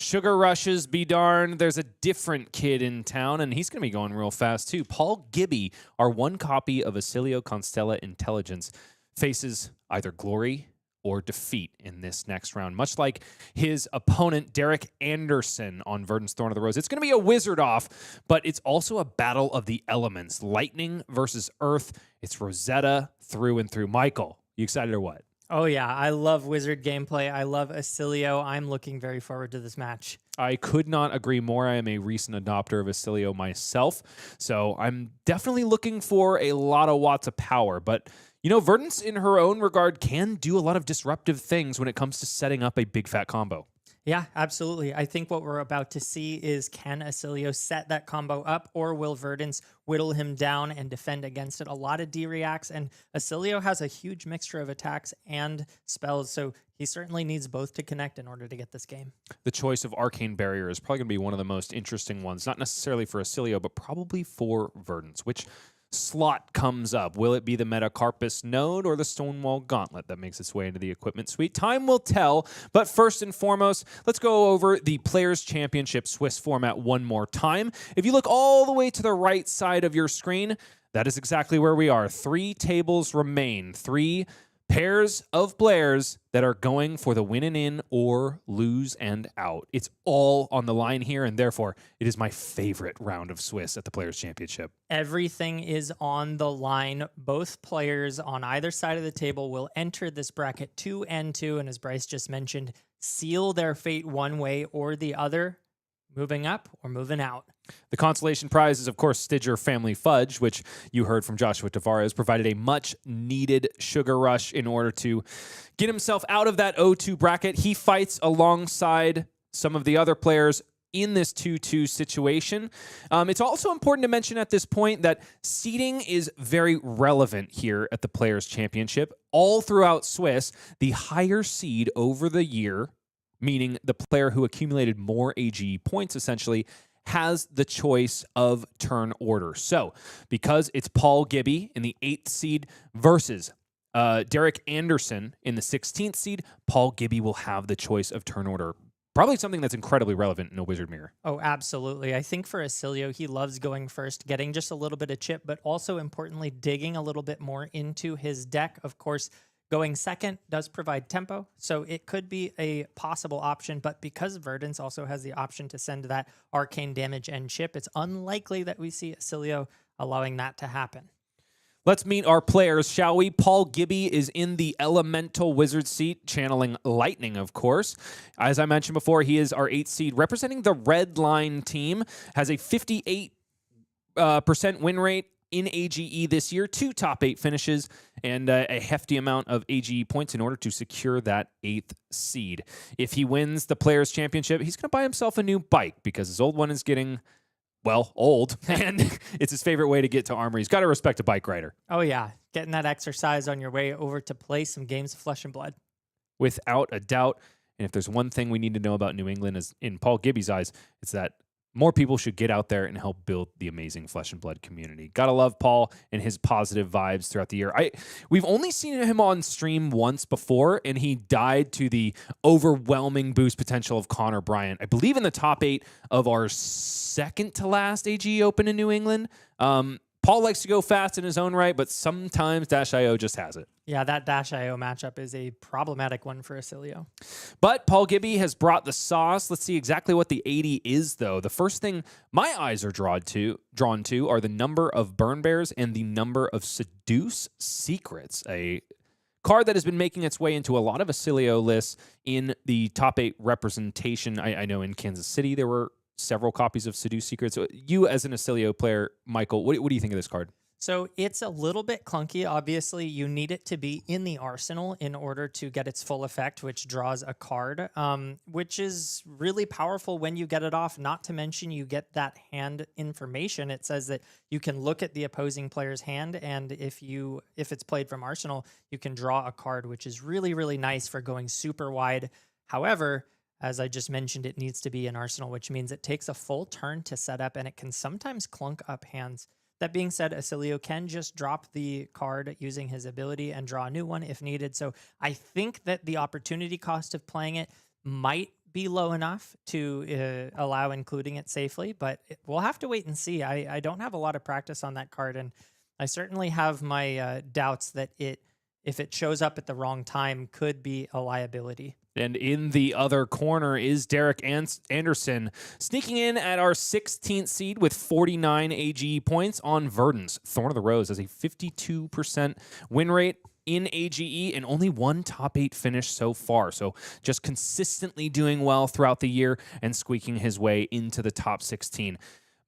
Sugar rushes, be darned. There's a different kid in town, and he's going to be going real fast, too. Paul Gibby, our one copy of Oscilio Constella Intelligence, faces either glory or defeat in this next round, much like his opponent, Derek Anderson, on Verdance, Thorn of the Rose. It's going to be a wizard off, but it's also a battle of the elements. Lightning versus earth. It's Rosetta through and through. Michael, you excited or what? Oh, yeah. I love wizard gameplay. I love Oscilio. I'm looking very forward to this match. I could not agree more. I am a recent adopter of Oscilio myself, so I'm definitely looking for a lot of watts of power. But, you know, Verdance, in her own regard, can do a lot of disruptive things when it comes to setting up a big fat combo. Yeah, absolutely. I think what we're about to see is, can Oscilio set that combo up, or will Verdance whittle him down and defend against it? A lot of D-reacts, and Oscilio has a huge mixture of attacks and spells, so he certainly needs both to connect in order to get this game. The choice of Arcane Barrier is probably going to be one of the most interesting ones, not necessarily for Oscilio, but probably for Verdance. Which slot comes up? Will it be the Metacarpus node or the Stonewall Gauntlet that makes its way into the equipment suite? Time will tell, but first and foremost, let's go over the Players' Championship Swiss format one more time. If you look all the way to the right side of your screen, that is exactly where we are. 3 tables remain, 3 pairs of players that are going for the win and in or lose and out. It's all on the line here, and therefore it is my favorite round of Swiss at the Players' Championship. Everything is on the line. Both players on either side of the table will enter this bracket 2 and 2, and as Bryce just mentioned, seal their fate one way or the other, moving up or moving out. The consolation prize is, of course, Stidger Family Fudge, which you heard from Joshua Tavares provided a much-needed sugar rush in order to get himself out of that 0-2 bracket. He fights alongside some of the other players in this 2-2 situation. It's also important to mention at this point that seeding is very relevant here at the Players' Championship. All throughout Swiss, the higher seed over the year, meaning the player who accumulated more AGE points, essentially, has the choice of turn order. So, because it's Paul Gibby in the 8th seed versus Derek Anderson in the 16th seed, Paul Gibby will have the choice of turn order. Probably something that's incredibly relevant in a Wizard Mirror. Oh, absolutely. I think for Oscilio, he loves going first, getting just a little bit of chip, but also importantly, digging a little bit more into his deck. Of course, going second does provide tempo, so it could be a possible option, but because Verdance also has the option to send that arcane damage and chip, it's unlikely that we see Oscilio allowing that to happen. Let's meet our players, shall we? Paul Gibby is in the Elemental Wizard seat, channeling Lightning, of course. As I mentioned before, he is our 8th seed, representing the Red Line team, has a 58% win rate in AGE this year, 2 top 8 finishes, and a hefty amount of AGE points in order to secure that 8th seed. If he wins the Players' Championship, he's going to buy himself a new bike because his old one is getting, well, old, and it's his favorite way to get to Armory. He's got to respect a bike rider. Oh, yeah. Getting that exercise on your way over to play some games of Flesh and Blood. Without a doubt. And if there's one thing we need to know about New England, is in Paul Gibby's eyes, it's that more people should get out there and help build the amazing Flesh and Blood community. Gotta love Paul and his positive vibes throughout the year. We've only seen him on stream once before, and he died to the overwhelming boost potential of Connor Bryant. I believe in the top 8 of our second to last AGE Open in New England. Paul likes to go fast in his own right, but sometimes Dash.io just has it. Yeah, that Dash.io matchup is a problematic one for Oscilio. But Paul Gibby has brought the sauce. Let's see exactly what the 80 is, though. The first thing my eyes are drawn to are the number of Burn Bears and the number of Seduce Secrets, a card that has been making its way into a lot of Oscilio lists in the top 8 representation. I know in Kansas City there were several copies of Seduce Secrets. You, as an Oscilio player, Michael, what do you think of this card? So it's a little bit clunky. Obviously, you need it to be in the arsenal in order to get its full effect, which draws a card, which is really powerful when you get it off. Not to mention you get that hand information. It says that you can look at the opposing player's hand, and if it's played from arsenal, you can draw a card, which is really, really nice for going super wide. However, as I just mentioned, it needs to be in arsenal, which means it takes a full turn to set up, and it can sometimes clunk up hands. That being said, Oscilio can just drop the card using his ability and draw a new one if needed. So I think that the opportunity cost of playing it might be low enough to allow including it safely, but we'll have to wait and see. I don't have a lot of practice on that card, and I certainly have my doubts that if it shows up at the wrong time, could be a liability. And in the other corner is Derek Anderson, sneaking in at our 16th seed with 49 AGE points on Verdance. Thorn of the Rose has a 52% win rate in AGE and only one top 8 finish so far. So just consistently doing well throughout the year and squeaking his way into the top 16.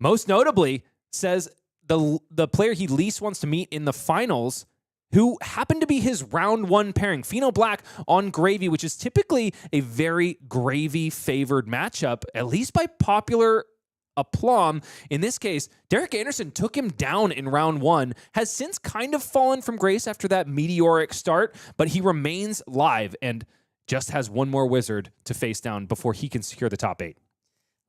Most notably, says the player he least wants to meet in the finals, who happened to be his round 1 pairing, Pheno Black on Gravy, which is typically a very Gravy-favored matchup, at least by popular aplomb. In this case, Derek Anderson took him down in round 1, has since kind of fallen from grace after that meteoric start, but he remains live and just has one more wizard to face down before he can secure the top 8.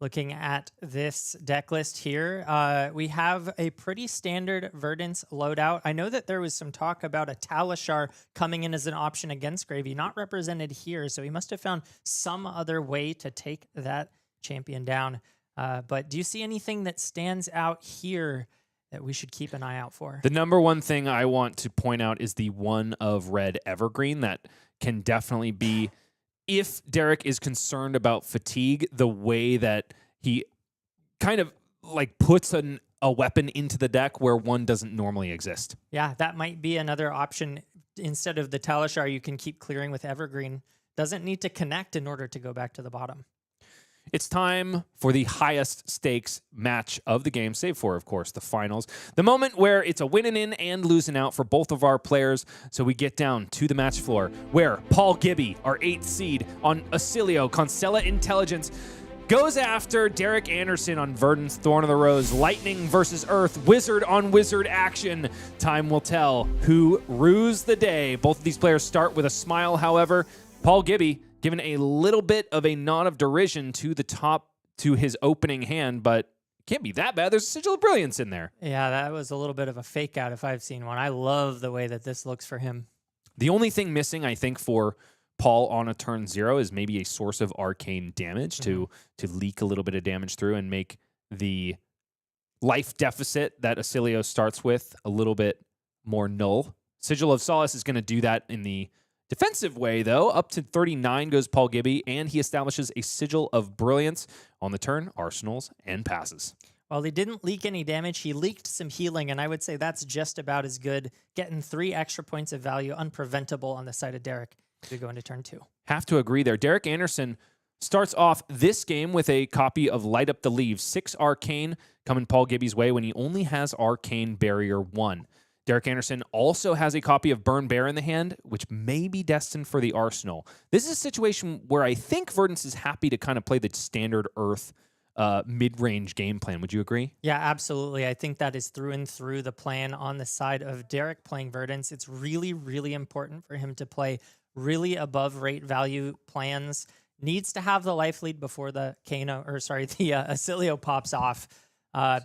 Looking at this deck list here, we have a pretty standard Verdance loadout. I know that there was some talk about a Talishar coming in as an option against Gravy, not represented here, so he must have found some other way to take that champion down. But do you see anything that stands out here that we should keep an eye out for? The number one thing I want to point out is the one of red evergreen that can definitely be, if Derek is concerned about fatigue, the way that he kind of like puts a weapon into the deck where one doesn't normally exist. Yeah, that might be another option. Instead of the Talishar, you can keep clearing with evergreen. Doesn't need to connect in order to go back to the bottom. It's time for the highest stakes match of the game, save for, of course, the finals. The moment where it's a winning in and losing out for both of our players. So we get down to the match floor where Paul Gibby, our 8th seed on Oscilio, Constella Intelligence, goes after Derek Anderson on Verdance, Thorn of the Rose, Lightning versus Earth, Wizard on Wizard action. Time will tell who rues the day. Both of these players start with a smile, however. Paul Gibby given a little bit of a nod of derision to the top to his opening hand, but can't be that bad. There's a Sigil of Brilliance in there. Yeah, that was a little bit of a fake out if I've seen one. I love the way that this looks for him. The only thing missing, I think, for Paul on a turn 0 is maybe a source of arcane damage to leak a little bit of damage through and make the life deficit that Oscilio starts with a little bit more null. Sigil of Solace is going to do that in the defensive way, though. Up to 39 goes Paul Gibby, and he establishes a Sigil of Brilliance on the turn, arsenals, and passes. While he didn't leak any damage, he leaked some healing, and I would say that's just about as good. Getting 3 extra points of value, unpreventable on the side of Derek to go into turn 2. Have to agree there. Derek Anderson starts off this game with a copy of Light Up the Leaves. 6 Arcane coming Paul Gibby's way when he only has Arcane Barrier 1. Derek Anderson also has a copy of Burn Bear in the hand, which may be destined for the arsenal. This is a situation where I think Verdance is happy to kind of play the standard Earth mid-range game plan. Would you agree? Yeah, absolutely. I think that is through and through the plan on the side of Derek playing Verdance. It's really, really important for him to play really above rate value plans. Needs to have the life lead before the Oscilio pops off,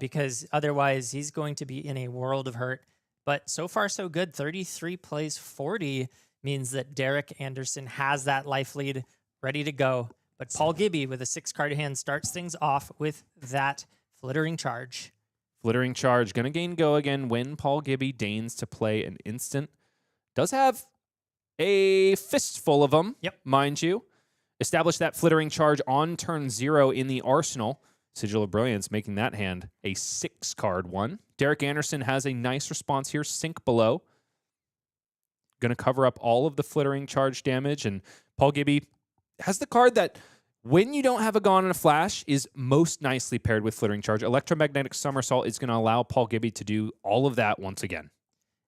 because otherwise he's going to be in a world of hurt. But so far, so good. 33 plays 40 means that Derek Anderson has that life lead ready to go. But Paul Gibby, with a 6-card hand, starts things off with that Flittering Charge. Flittering Charge, going to gain go again when Paul Gibby deigns to play an instant. Does have a fistful of them, mind you. Establish that Flittering Charge on turn 0 in the arsenal. Sigil of Brilliance making that hand a 6-card one. Derek Anderson has a nice response here. Sink below. Going to cover up all of the Flittering Charge damage. And Paul Gibby has the card that, when you don't have a Gone and a Flash, is most nicely paired with Flittering Charge. Electromagnetic Somersault is going to allow Paul Gibby to do all of that once again.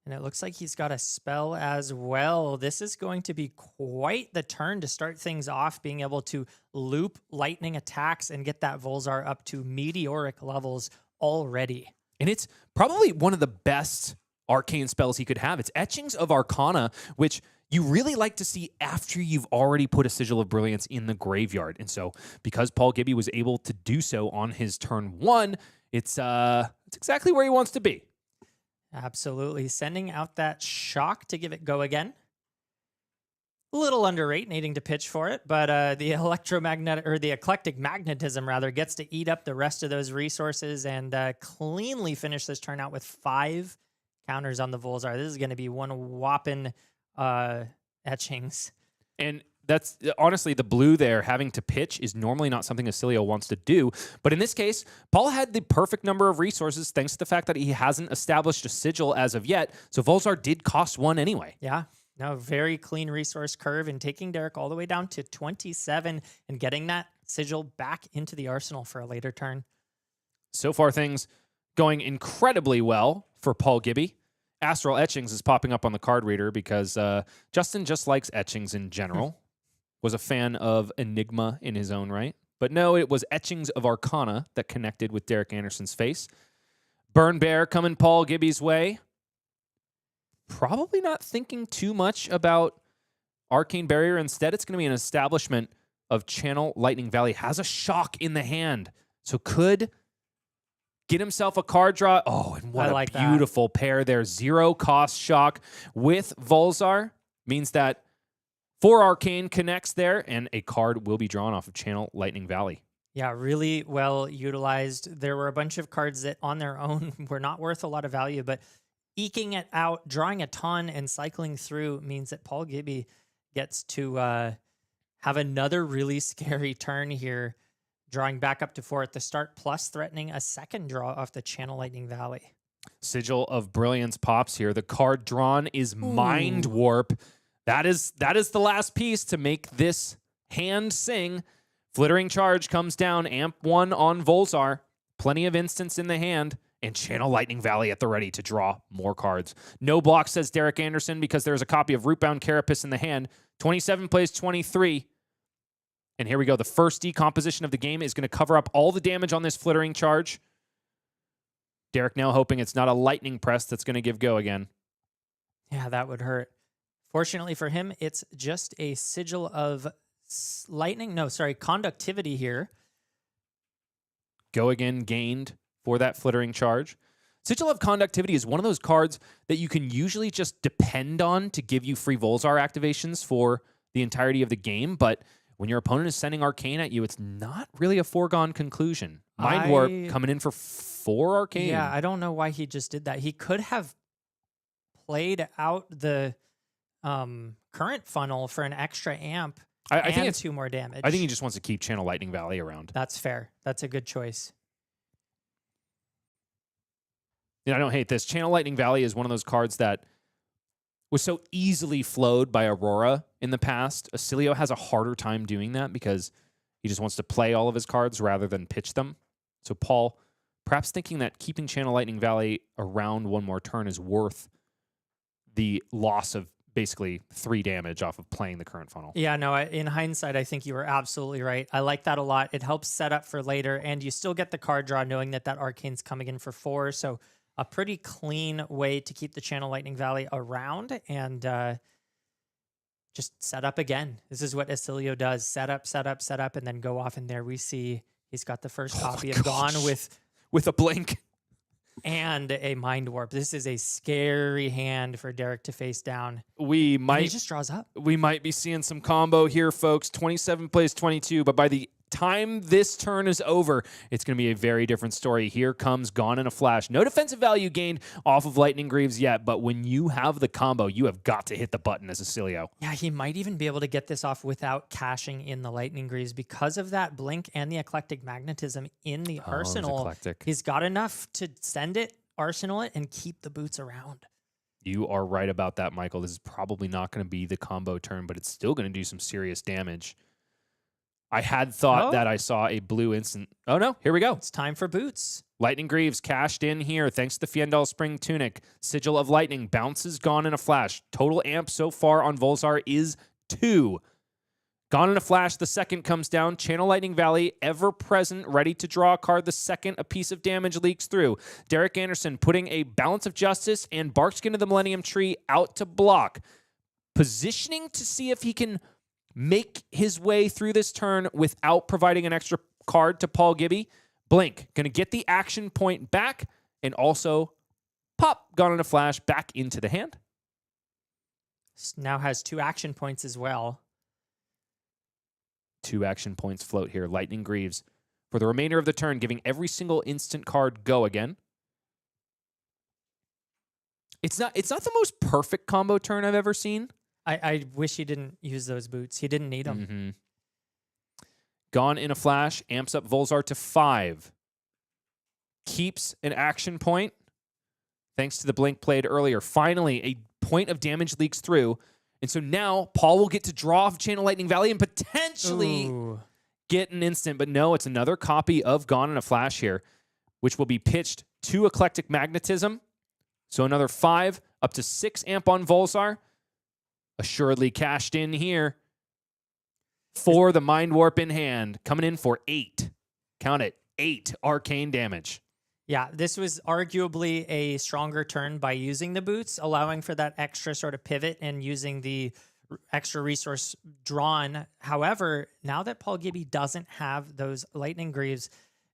And it looks like he's got a spell as well. This is going to be quite the turn to start things off, being able to loop lightning attacks and get that Volzar up to meteoric levels already. And it's probably one of the best arcane spells he could have. It's Etchings of Arcana, which you really like to see after you've already put a Sigil of Brilliance in the graveyard. And so because Paul Gibby was able to do so on his turn 1, it's exactly where he wants to be. Absolutely. Sending out that shock to give it go again. A little underrate, needing to pitch for it, but the eclectic magnetism rather gets to eat up the rest of those resources and cleanly finish this turn out with 5 counters on the Volzar. This is going to be one whopping etchings. And that's honestly the blue there having to pitch is normally not something Oscilio wants to do. But in this case, Paul had the perfect number of resources thanks to the fact that he hasn't established a sigil as of yet. So Volzar did cost 1 anyway. Yeah. No, very clean resource curve and taking Derek all the way down to 27 and getting that sigil back into the arsenal for a later turn. So far, things going incredibly well for Paul Gibby. Astral Etchings is popping up on the card reader because Justin just likes etchings in general. Was a fan of Enigma in his own right. But no, it was Etchings of Arcana that connected with Derek Anderson's face. Burn Bear coming Paul Gibby's way. Probably not thinking too much about Arcane Barrier. Instead, it's going to be an establishment of Channel Lightning Valley. Has a shock in the hand. So could get himself a card draw. Oh, and what a beautiful pair there. 0 cost shock with Volzar. Means that 4 Arcane connects there, and a card will be drawn off of Channel Lightning Valley. Yeah, really well utilized. There were a bunch of cards that on their own were not worth a lot of value, but eking it out, drawing a ton, and cycling through means that Paul Gibby gets to have another really scary turn here, drawing back up to 4 at the start, plus threatening a second draw off the Channel Lightning Valley. Sigil of Brilliance pops here. The card drawn is Mind Warp. That is the last piece to make this hand sing. Flittering Charge comes down, amp 1 on Volzar. Plenty of instants in the hand. And Channel Lightning Valley at the ready to draw more cards. No block, says Derek Anderson, because there's a copy of Rootbound Carapace in the hand. 27 plays 23. And here we go. The first decomposition of the game is going to cover up all the damage on this Flittering Charge. Derek now hoping it's not a Lightning Press that's going to give go again. Yeah, that would hurt. Fortunately for him, it's just a Sigil of Conductivity here. Go again gained for that Flittering Charge. Sigil of Conductivity is one of those cards that you can usually just depend on to give you free Volzar activations for the entirety of the game, but when your opponent is sending Arcane at you, it's not really a foregone conclusion. Mind Warp coming in for 4 Arcane. Yeah, I don't know why he just did that. He could have played out the current funnel for an extra amp I think it's 2 more damage. I think he just wants to keep Channel Lightning Valley around. That's fair. That's a good choice. I don't hate this. Channel Lightning Valley is one of those cards that was so easily flowed by Aurora in the past. Oscilio has a harder time doing that because he just wants to play all of his cards rather than pitch them. So Paul, perhaps thinking that keeping Channel Lightning Valley around 1 more turn is worth the loss of basically 3 damage off of playing the current funnel. Yeah, no, in hindsight, I think you were absolutely right. I like that a lot. It helps set up for later, and you still get the card draw knowing that Arcane's coming in for 4, so a pretty clean way to keep the Channel Lightning Valley around and just set up again. This is what Oscilio does. Set up, set up, set up, and then go off. And there we see he's got the first copy of Gone with a blink. And a Mind Warp. This is a scary hand for Derek to face down. He just draws up. We might be seeing some combo here, folks. 27 plays 22, but by the time this turn is over, it's going to be a very different story. Here comes Gone in a Flash. No defensive value gained off of Lightning Greaves yet, but when you have the combo, you have got to hit the button as Oscilio. Yeah, he might even be able to get this off without cashing in the Lightning Greaves because of that blink and the eclectic magnetism in the arsenal. He's got enough to send it, arsenal it, and keep the boots around. You are right about that, Michael. This is probably not going to be the combo turn, but it's still going to do some serious damage. I had thought that I saw a blue instant. Oh, no. Here we go. It's time for boots. Lightning Greaves cashed in here thanks to the Fiendal Spring Tunic. Sigil of Lightning bounces Gone in a Flash. Total amp so far on Volzar is 2. Gone in a Flash, the second comes down. Channel Lightning Valley, ever present, ready to draw a card. The second, a piece of damage leaks through. Derek Anderson putting a Balance of Justice and Barkskin of the Millennium Tree out to block. Positioning to see if he can make his way through this turn without providing an extra card to Paul Gibby. Blink, going to get the action point back and also pop Gone in a Flash back into the hand. Now has 2 action points as well. 2 action points float here. Lightning Greaves for the remainder of the turn, giving every single instant card go again. It's not the most perfect combo turn I've ever seen. I wish he didn't use those boots. He didn't need them. Mm-hmm. Gone in a Flash, amps up Volzar to 5. Keeps an action point, thanks to the blink played earlier. Finally, a point of damage leaks through. And so now Paul will get to draw off Channel Lightning Valley and potentially get an instant. But no, it's another copy of Gone in a Flash here, which will be pitched to Eclectic Magnetism. So another 5, up to 6 amp on Volzar. Assuredly cashed in here for the Mind Warp in hand. Coming in for 8. Count it, 8 arcane damage. Yeah, this was arguably a stronger turn by using the boots, allowing for that extra sort of pivot and using the extra resource drawn. However, now that Paul Gibby doesn't have those Lightning Greaves,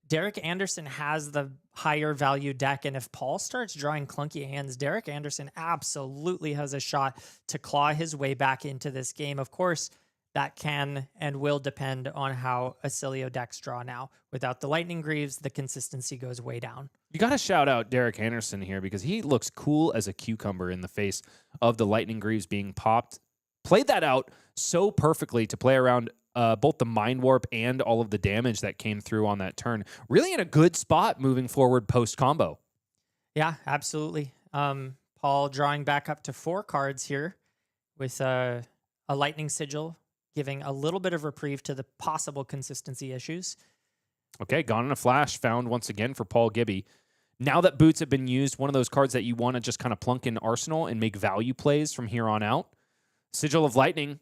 Derek Anderson has the higher value deck. And if Paul starts drawing clunky hands, Derek Anderson absolutely has a shot to claw his way back into this game. Of course, that can and will depend on how Oscilio decks draw now. Without the Lightning Greaves, the consistency goes way down. You got to shout out Derek Anderson here because he looks cool as a cucumber in the face of the Lightning Greaves being popped. Played that out so perfectly to play around both the Mind Warp and all of the damage that came through on that turn. Really in a good spot moving forward post-combo. Yeah, absolutely. Paul drawing back up to 4 cards here with a Lightning Sigil, giving a little bit of reprieve to the possible consistency issues. Okay, Gone in a Flash found once again for Paul Gibby. Now that boots have been used, one of those cards that you want to just kind of plunk in Arsenal and make value plays from here on out. Sigil of Lightning,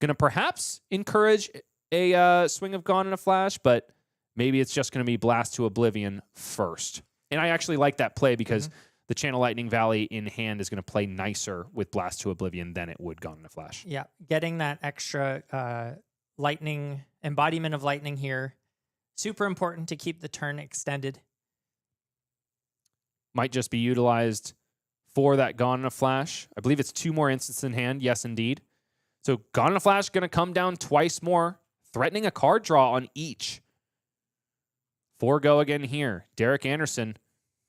going to perhaps encourage a swing of Gone in a Flash, but maybe it's just going to be Blast to Oblivion first. And I actually like that play because the Channel Lightning Valley in hand is going to play nicer with Blast to Oblivion than it would Gone in a Flash. Yeah, getting that extra lightning, embodiment of lightning here, super important to keep the turn extended. Might just be utilized for that Gone in a Flash. I believe it's 2 more instances in hand. Yes, indeed. So Gone in a Flash going to come down twice more, threatening a card draw on each. 4 go again here. Derek Anderson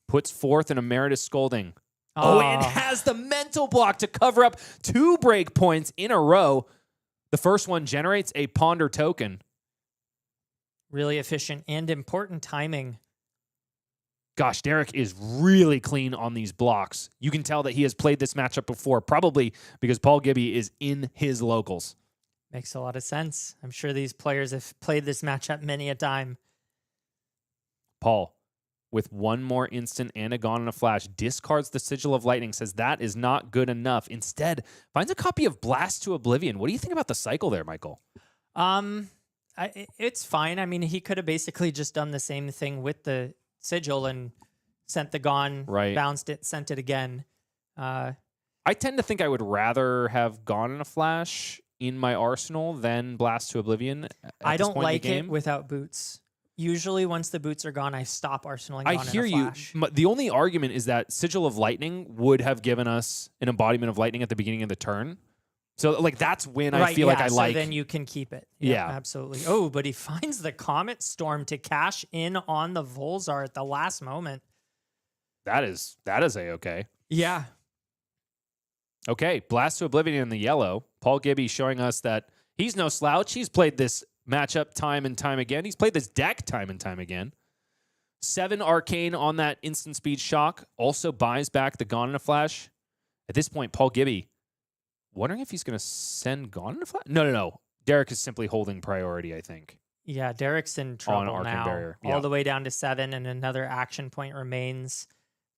puts forth an Emeritus Scolding. Oh, and has the mental block to cover up 2 break points in a row. The first one generates a Ponder token. Really efficient and important timing. Gosh, Derek is really clean on these blocks. You can tell that he has played this matchup before, probably because Paul Gibby is in his locals. Makes a lot of sense. I'm sure these players have played this matchup many a time. Paul, with 1 more instant and a Gone in a Flash, discards the Sigil of Lightning, says that is not good enough. Instead, finds a copy of Blast to Oblivion. What do you think about the cycle there, Michael? It's fine. I mean, he could have basically just done the same thing with the Sigil and sent the Gone, bounced it, sent it again. I tend to think I would rather have Gone in a Flash in my arsenal than Blast to Oblivion. I don't like it without boots. Usually, once the boots are gone, I stop arsenaling Gone in a Flash. I hear you. The only argument is that Sigil of Lightning would have given us an embodiment of lightning at the beginning of the turn. So, like, that's when I feel like I like. So then you can keep it. Yeah, absolutely. Oh, but he finds the Comet Storm to cash in on the Volzar at the last moment. That is A-okay. Yeah. Okay, Blast to Oblivion in the yellow. Paul Gibby showing us that he's no slouch. He's played this matchup time and time again. He's played this deck time and time again. 7 arcane on that instant speed shock. Also buys back the Gone in a Flash. At this point, Paul Gibby wondering if he's going to send Gone in a Flash. No. Derek is simply holding priority, I think. Yeah, Derek's in trouble now. Barrier. Yeah. All the way down to 7, and another action point remains.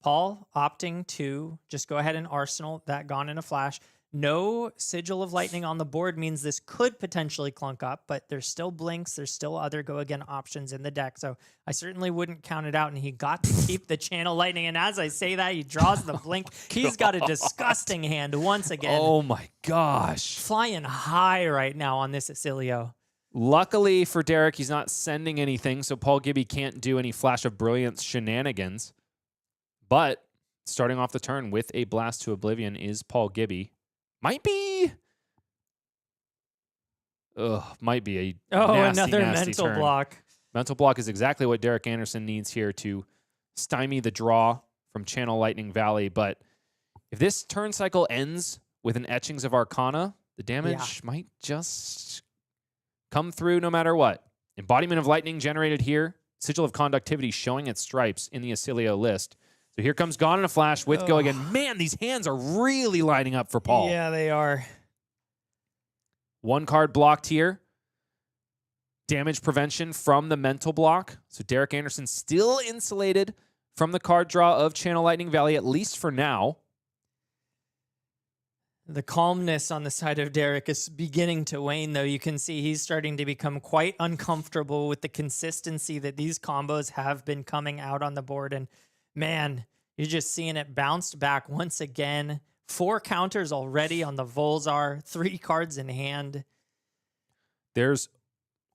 Paul opting to just go ahead and arsenal that Gone in a Flash. No Sigil of Lightning on the board means this could potentially clunk up, but there's still blinks. There's still other go-again options in the deck, so I certainly wouldn't count it out, and he got to keep the Channel Lightning, and as I say that, he draws the blink. He's got a disgusting hand once again. Oh, my gosh. Flying high right now on this Oscilio. Luckily for Derek, he's not sending anything, so Paul Gibby can't do any Flash of Brilliance shenanigans. But starting off the turn with a Blast to Oblivion is Paul Gibby. might be a Oh, nasty, another nasty mental turn. block. Mental block is exactly what Derek Anderson needs here to stymie the draw from Channel Lightning Valley. But if this turn cycle ends with an Etchings of Arcana, the damage might just come through no matter what. Embodiment of Lightning generated here. Sigil of Conductivity showing its stripes in the Oscilio list. So here comes Gone in a Flash with Go Again. Man, these hands are really lining up for Paul. Yeah, they are. One card blocked here. Damage prevention from the mental block. So Derek Anderson still insulated from the card draw of Channel Lightning Valley, at least for now. The calmness on the side of Derek is beginning to wane, though. You can see he's starting to become quite uncomfortable with the consistency that these combos have been coming out on the board. And man, you're just seeing it bounced back once again. 4 counters already on the Volzar, 3 cards in hand. There's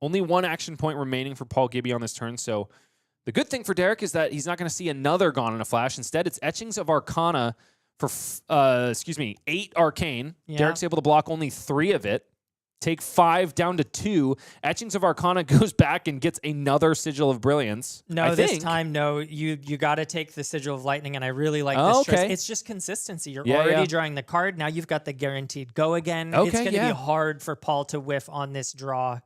only 1 action point remaining for Paul Gibby on this turn. So the good thing for Derek is that he's not going to see another Gone in a Flash. Instead, it's Etchings of Arcana for 8 Arcane. Yeah. Derek's able to block only 3 of it. Take 5 down to 2. Etchings of Arcana goes back and gets another Sigil of Brilliance. No, this time, no. You got to take the Sigil of Lightning, and I really like this choice. It's just consistency. You're already drawing the card. Now you've got the guaranteed go again. It's going to be hard for Paul to whiff on this draw.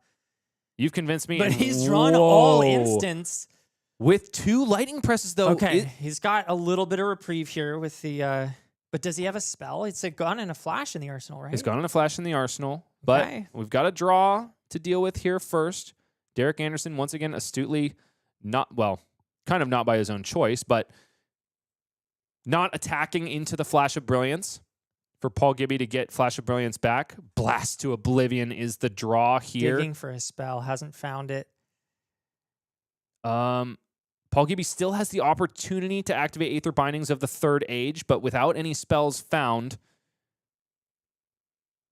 You've convinced me. But he's drawn all instants. With 2 lightning presses, though. Okay, he's got a little bit of reprieve here with the... but does he have a spell? It's a Gone in a Flash in the arsenal, right? It's Gone in a Flash in the arsenal. But we've got a draw to deal with here first. Derek Anderson, once again, astutely kind of not by his own choice, but not attacking into the Flash of Brilliance for Paul Gibby to get Flash of Brilliance back. Blast to Oblivion is the draw here. Digging for a spell, hasn't found it. Paul Gibby still has the opportunity to activate Aether Bindings of the 3rd Age, but without any spells found.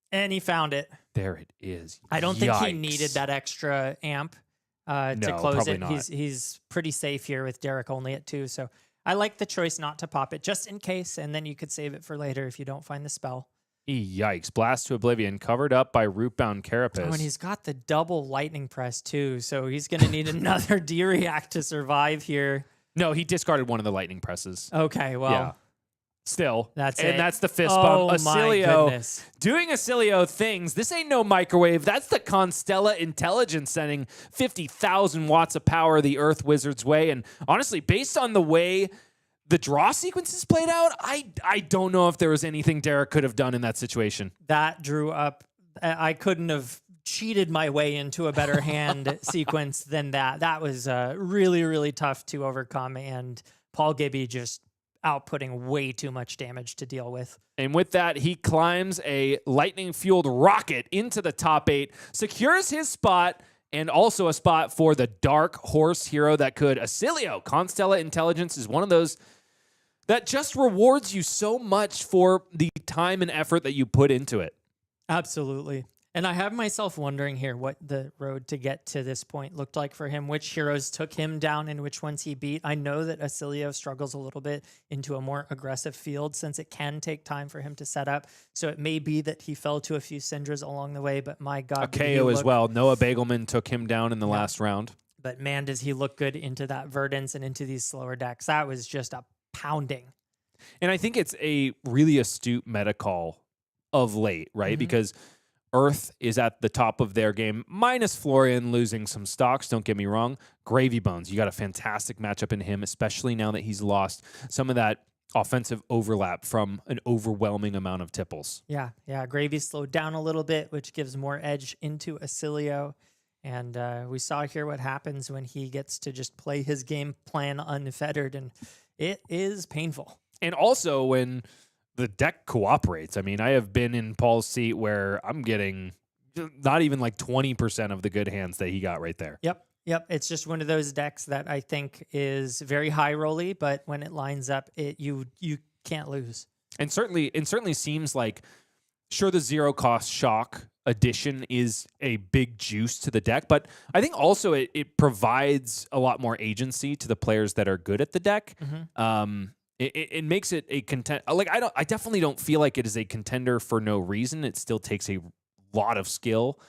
And he found it. There it is. I don't think he needed that extra amp to close it. Not. He's pretty safe here with Derek only at 2. So I like the choice not to pop it just in case, and then you could save it for later if you don't find the spell. Yikes. Blast to Oblivion, covered up by Rootbound Carapace. Oh, and he's got the double lightning press too, so he's going to need another D-React to survive here. No, he discarded one of the lightning presses. Okay, well. Yeah. Still. That's and it. that's the fist bump. Oh, my goodness. Doing Oscilio things. This ain't no microwave. That's the Constella intelligence sending 50,000 watts of power the Earth Wizard's way. And honestly, based on the way the draw sequences played out, I don't know if there was anything Derek could have done in that situation. That drew up. I couldn't have cheated my way into a better hand sequence than that. That was really, really tough to overcome. And Paul Gibby just outputting way too much damage to deal with. And with that, he climbs a lightning-fueled rocket into the top 8, secures his spot, and also a spot for the Dark Horse hero that could Oscilio. Constella Intelligence is one of those that just rewards you so much for the time and effort that you put into it. Absolutely. And I have myself wondering here what the road to get to this point looked like for him, which heroes took him down and which ones he beat. I know that Oscilio struggles a little bit into a more aggressive field since it can take time for him to set up. So it may be that he fell to a few Syndras along the way, but my God. A KO as well. Noah Bagelman took him down in the last round. But man, does he look good into that Verdance and into these slower decks. That was just a pounding. And I think it's a really astute meta call of late, right? Because Earth is at the top of their game, minus Florian losing some stocks, don't get me wrong. Gravy Bones, you got a fantastic matchup in him, especially now that he's lost some of that offensive overlap from an overwhelming amount of tipples. Yeah. Gravy slowed down a little bit, which gives more edge into Oscilio. And we saw here what happens when he gets to just play his game plan unfettered, and it is painful. And also when the deck cooperates. I mean, I have been in Paul's seat where I'm getting not even like 20% of the good hands that he got right there. Yep. It's just one of those decks that I think is very high rolly, but when it lines up, you can't lose. And certainly seems like, sure, the zero cost shock addition is a big juice to the deck, but I think also it provides a lot more agency to the players that are good at the deck. it makes it a content. Like I definitely don't feel like it is a contender for no reason. It still takes a lot of skill.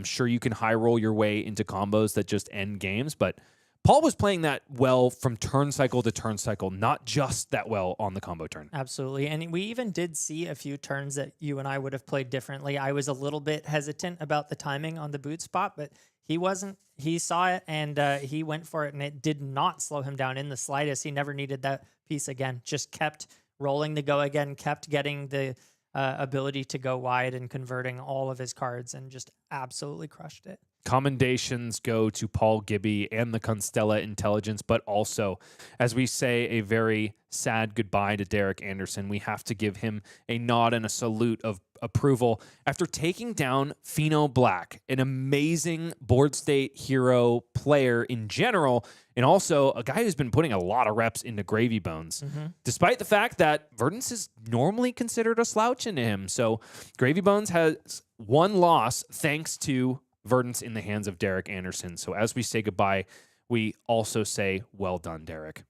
Sure, you can high roll your way into combos that just end games, but Paul was playing that well from turn cycle to turn cycle, not just that well on the combo turn. Absolutely. And we even did see a few turns that you and I would have played differently. I was a little bit hesitant about the timing on the boot spot, but he wasn't. He saw it and he went for it, and it did not slow him down in the slightest. He never needed that piece again, just kept rolling the go again, kept getting the ability to go wide and converting all of his cards, and just absolutely crushed it. Commendations go to Paul Gibby and the Constella intelligence, but also, as we say a very sad goodbye to Derek Anderson, we have to give him a nod and a salute of approval after taking down Pheno Black, an amazing board state hero player in general, and also a guy who's been putting a lot of reps into Gravy Bones, despite the fact that Verdance is normally considered a slouch into him. So Gravy Bones has one loss thanks to Verdance in the hands of Derek Anderson. So as we say goodbye, we also say, well done, Derek.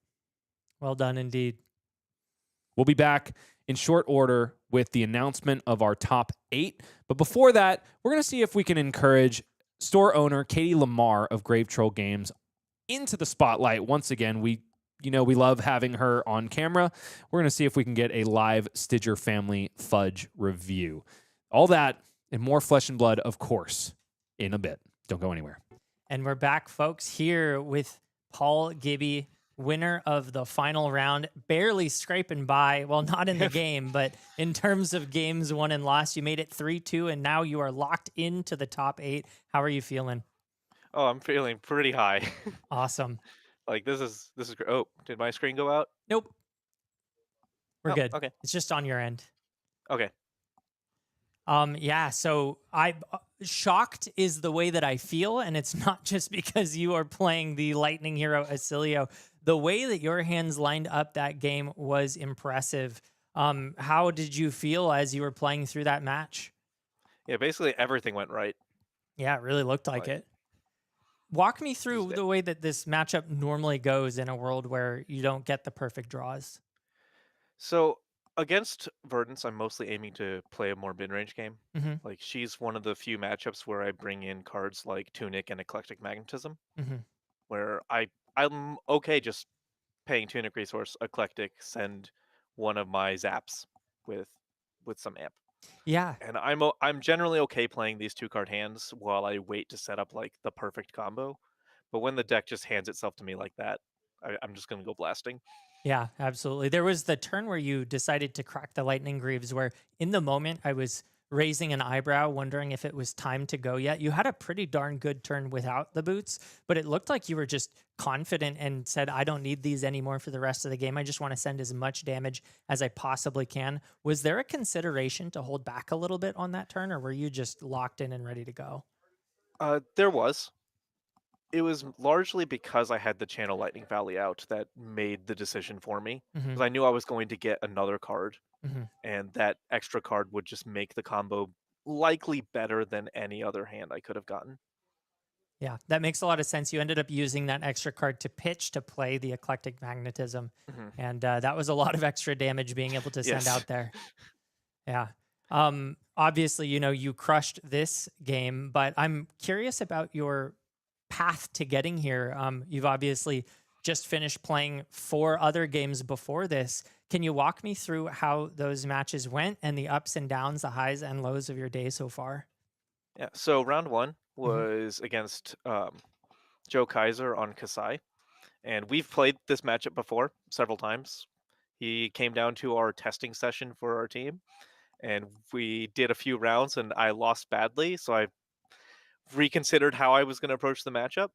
Well done indeed. We'll be back in short order with the announcement of our top 8. But before that, we're going to see if we can encourage store owner Katie Lamar of Grave Troll Games into the spotlight. Once again, we love having her on camera. We're going to see if we can get a live Stidger family fudge review. All that and more Flesh and Blood, of course, in a bit. Don't go anywhere. And we're back, folks, here with Paul Gibby, winner of the final round, barely scraping by. Well, not in the game, but in terms of games won and lost, you made it 3-2, and now you are locked into the top 8. How are you feeling? Oh, I'm feeling pretty high. Awesome. Like this is great. Oh, did my screen go out? Nope. We're Oh, good. okay. It's just on your end. Okay. Yeah, so I shocked is the way that I feel, and it's not just because you are playing the lightning hero Oscilio. The way that your hands lined up that game was impressive. How did you feel as you were playing through that match? Yeah, basically everything went right. Yeah, it really looked like it. Walk me through Tuesday. the way that this matchup normally goes in a world where you don't get the perfect draws. So against Verdance, I'm mostly aiming to play a more mid-range game. Mm-hmm. Like she's one of the few matchups where I bring in cards like Tunic and Eclectic Magnetism, Mm-hmm. where I'm okay just paying Tunic resource, Eclectic, send one of my zaps with some amp. Yeah. And I'm generally okay playing these 2-card hands while I wait to set up like the perfect combo. But when the deck just hands itself to me like that, I'm just gonna go blasting. Yeah, absolutely. There was the turn where you decided to crack the lightning greaves where in the moment I was raising an eyebrow, wondering if it was time to go yet. You had a pretty darn good turn without the boots, but it looked like you were just confident and said, I don't need these anymore for the rest of the game. I just want to send as much damage as I possibly can. Was there a consideration to hold back a little bit on that turn, or were you just locked in and ready to go? There was. It was largely because I had the Channel Lightning Valley out that made the decision for me. Mm-hmm. Because I knew I was going to get another card, Mm-hmm. and that extra card would just make the combo likely better than any other hand I could have gotten. Yeah, that makes a lot of sense. You ended up using that extra card to pitch to play the Eclectic Magnetism. And that was a lot of extra damage being able to send Yes. out there. Yeah. Obviously, you crushed this game, but I'm curious about your path to getting here. You've obviously just finished playing 4 other games before this. Can you walk me through how those matches went and the ups and downs, the highs and lows of your day so far? Yeah. So round 1 was against Joe Kaiser on Kasai. And we've played this matchup before several times. He came down to our testing session for our team, and we did a few rounds, and I lost badly. So I reconsidered how I was going to approach the matchup.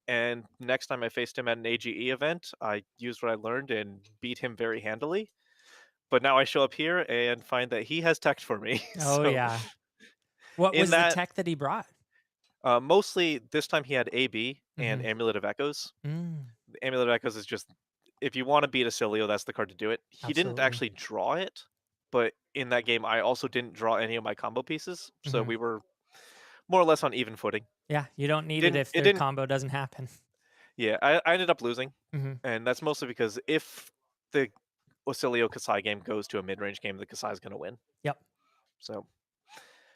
And next time I faced him at an AGE event, I used what I learned and beat him very handily. But now I show up here and find that he has tech for me. Oh, So yeah. What in was the that, tech that he brought? mostly this time he had AB and Mhm. Amulet of Echoes. Mm, The Amulet of Echoes is just, if you want to beat Oscilio, that's the card to do it. He didn't absolutely. actually draw it, but in that game, I also didn't draw any of my combo pieces, so Mhm. we were more or less on even footing. Yeah, you don't need it Didn't if it their didn't? combo doesn't happen. Yeah, I ended up losing, Mhm. and that's mostly because if the Oscilio Kasai game goes to a mid-range game, the Kasai is going to win. Yep. So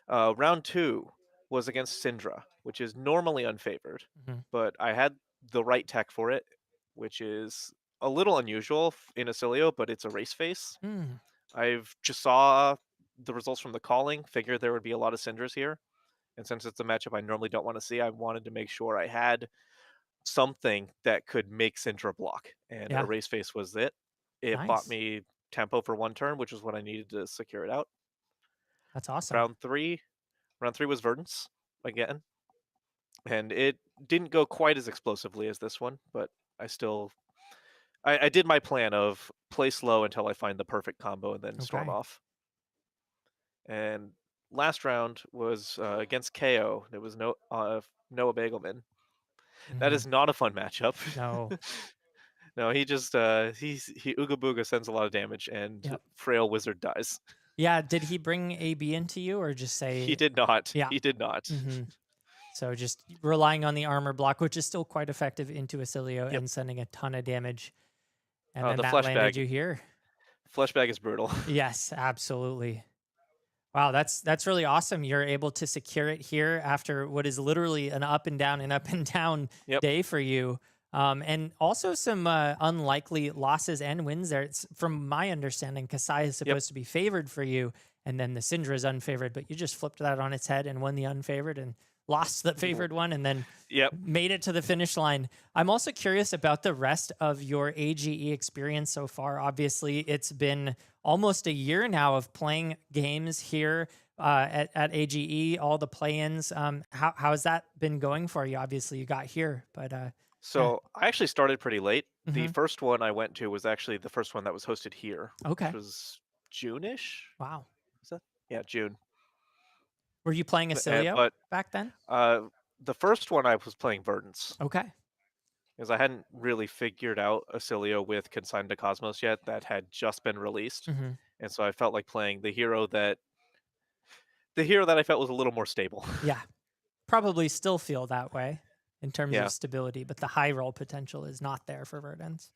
round 2 was against Syndra, which is normally unfavored, Mhm. but I had the right tech for it, which is a little unusual in Oscilio, but it's a race face. Mm. I've just saw the results from the calling, figured there would be a lot of Syndras here. And since it's a matchup I normally don't want to see, I wanted to make sure I had something that could make Syndra block. And a Yeah. race face was it. It bought Nice. me tempo for 1 turn, which is what I needed to secure it out. That's awesome. Round 3 was Verdance again. And it didn't go quite as explosively as this one, but I did my plan of play slow until I find the perfect combo and then storm Okay. off. And last round was against KO. It was Noah Bagelman. That Mhm. is not a fun matchup. No. No, he just he Ooga Booga sends a lot of damage, and Yep. Frail Wizard dies. Yeah. Did he bring AB into you, or just He say, did not. yeah? He did not. Hmm. So just relying on the armor block, which is still quite effective into Oscilio Yep. and sending a ton of damage. And then The that landed flashbag. you here. Flashbag is brutal. Yes, absolutely. Wow, that's really awesome. You're able to secure it here after what is literally an up and down and up and down Yep. day for you. And also some unlikely losses and wins there. It's, from my understanding, Kasai is supposed to be favored for you, and then the Syndra is unfavored, but you just flipped that on its head and won the unfavored and lost the favored one and then Yep. made it to the finish line. I'm also curious about the rest of your AGE experience so far. Obviously, it's been almost a year now of playing games here at AGE, all the play-ins. How has that been going for you? Obviously, you got here, but So I actually started pretty late. The Mhm. first one I went to was actually the first one that was hosted here, Okay. which was June-ish. Wow. Is that? Yeah, June. Were you playing Oscilio But back then? the first one I was playing Verdance Okay. because I hadn't really figured out Oscilio with Consigned to Cosmos yet. That had just been released, Hmm. and so I felt like playing the hero that I felt was a little more stable. Yeah. Probably still feel that way in terms Yeah, of stability, but the high roll potential is not there for Verdance.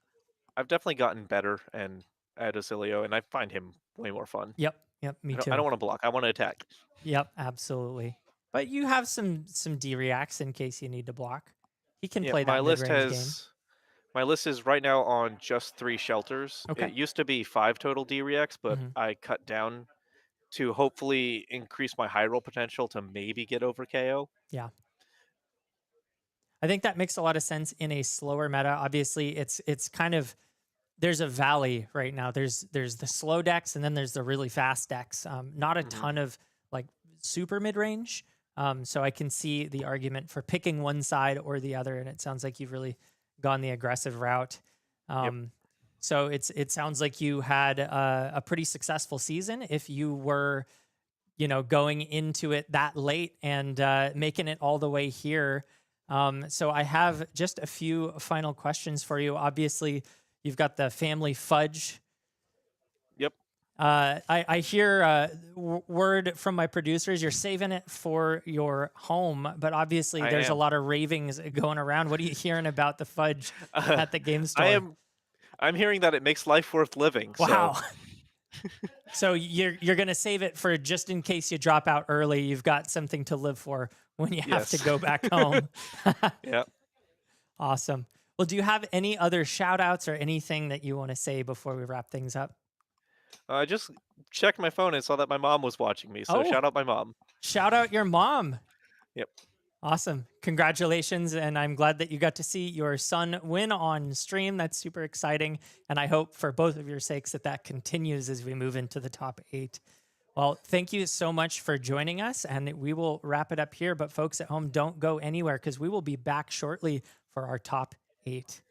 I've definitely gotten better and at Oscilio, and I find him way more fun. Yep. Yep. Me I too. don't want to block. I want to attack. Yep. Absolutely. But you have some D reacts in case you need to block. He can Yeah, play that mid range game. my list is right now on just 3 shelters. It Okay. used to be 5 total D reacts, but Hmm. I cut down to hopefully increase my high roll potential to maybe get over KO. Yeah. I think that makes a lot of sense in a slower meta. Obviously, it's kind of, there's a valley right now. There's the slow decks and then there's the really fast decks. Not a Mhm. ton of like super mid range. So I can see the argument for picking one side or the other, and it sounds like you've really gone the aggressive route. Yep. So it sounds like you had a pretty successful season if you were, going into it that late and making it all the way here. So I have just a few final questions for you. Obviously, you've got the family fudge. Yep. I hear word from my producers, you're saving it for your home, but obviously I there's a am. lot of ravings going around. What are you hearing about the fudge at the game store? I'm hearing that it makes life worth living. Wow. So So you're gonna save it for just in case you drop out early. You've got something to live for when you have to yes. go back home. Yeah. Awesome. Well, do you have any other shout outs or anything that you want to say before we wrap things up? I just checked my phone and saw that my mom was watching me. So Oh, shout out my mom. shout out your mom. Yep. Awesome. Congratulations. And I'm glad that you got to see your son win on stream. That's super exciting. And I hope for both of your sakes that continues as we move into the top 8. Well, thank you so much for joining us. And we will wrap it up here. But folks at home, don't go anywhere because we will be back shortly for our top 8.